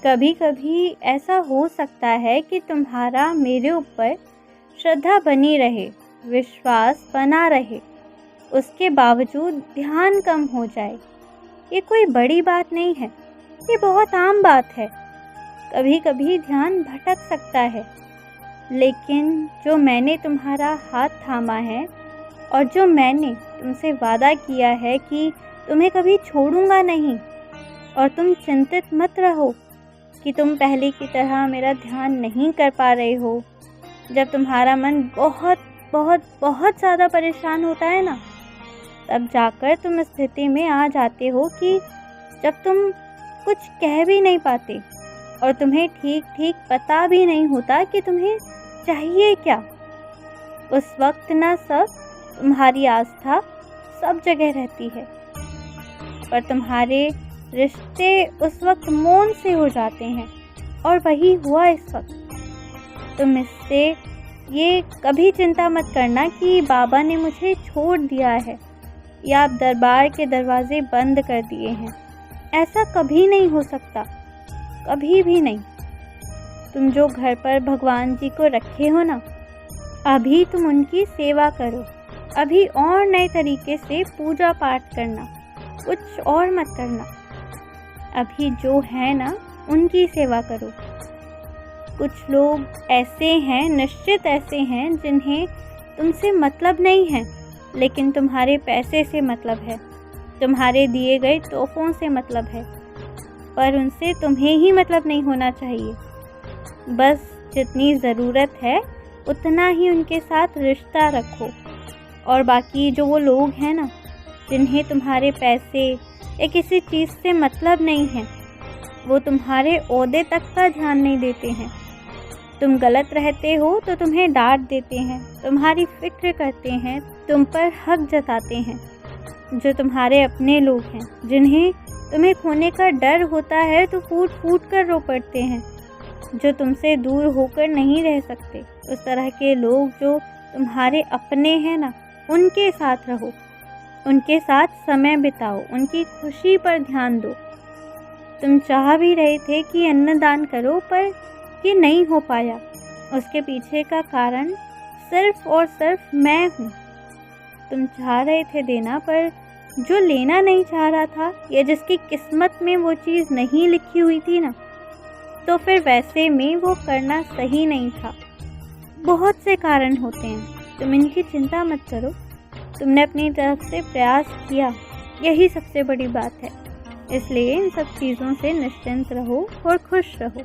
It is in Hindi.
कभी कभी ऐसा हो सकता है कि तुम्हारा मेरे ऊपर श्रद्धा बनी रहे, विश्वास बना रहे, उसके बावजूद ध्यान कम हो जाए। ये कोई बड़ी बात नहीं है, ये बहुत आम बात है। कभी कभी ध्यान भटक सकता है, लेकिन जो मैंने तुम्हारा हाथ थामा है और जो मैंने तुमसे वादा किया है कि तुम्हें कभी छोड़ूंगा नहीं, और तुम चिंतित मत रहो कि तुम पहले की तरह मेरा ध्यान नहीं कर पा रहे हो। जब तुम्हारा मन बहुत बहुत बहुत ज़्यादा परेशान होता है ना, तब जाकर तुम इस स्थिति में आ जाते हो कि जब तुम कुछ कह भी नहीं पाते और तुम्हें ठीक ठीक पता भी नहीं होता कि तुम्हें चाहिए क्या। उस वक्त ना सब तुम्हारी आस्था सब जगह रहती है, पर तुम्हारे रिश्ते उस वक्त मौन से हो जाते हैं। और वही हुआ इस वक्त। तुम इससे ये कभी चिंता मत करना कि बाबा ने मुझे छोड़ दिया है या आप दरबार के दरवाजे बंद कर दिए हैं। ऐसा कभी नहीं हो सकता, कभी भी नहीं। तुम जो घर पर भगवान जी को रखे हो ना, अभी तुम उनकी सेवा करो। अभी और नए तरीके से पूजा पाठ करना, कुछ और मत करना। अभी जो है ना, उनकी सेवा करो। कुछ लोग ऐसे हैं, निश्चित ऐसे हैं, जिन्हें तुमसे मतलब नहीं है, लेकिन तुम्हारे पैसे से मतलब है, तुम्हारे दिए गए तोहफों से मतलब है। पर उनसे तुम्हें ही मतलब नहीं होना चाहिए। बस जितनी ज़रूरत है उतना ही उनके साथ रिश्ता रखो। और बाकी जो वो लोग हैं ना, जिन्हें तुम्हारे पैसे या किसी चीज़ से मतलब नहीं है, वो तुम्हारे ओहदे तक का ध्यान नहीं देते हैं। तुम गलत रहते हो तो तुम्हें डांट देते हैं, तुम्हारी फिक्र करते हैं, तुम पर हक जताते हैं। जो तुम्हारे अपने लोग हैं, जिन्हें तुम्हें खोने का डर होता है, तो फूट फूट कर रो पड़ते हैं। जो तुमसे दूर होकर नहीं रह सकते, उस तरह के लोग जो तुम्हारे अपने हैं ना, उनके साथ रहो, उनके साथ समय बिताओ, उनकी खुशी पर ध्यान दो। तुम चाह भी रहे थे कि अन्नदान करो, पर ये नहीं हो पाया। उसके पीछे का कारण सिर्फ और सिर्फ मैं हूँ। तुम चाह रहे थे देना, पर जो लेना नहीं चाह रहा था, या जिसकी किस्मत में वो चीज़ नहीं लिखी हुई थी ना, तो फिर वैसे में वो करना सही नहीं था। बहुत से कारण होते हैं, तुम इनकी चिंता मत करो। तुमने अपनी तरफ से प्रयास किया, यही सबसे बड़ी बात है। इसलिए इन सब चीज़ों से निश्चिंत रहो और खुश रहो।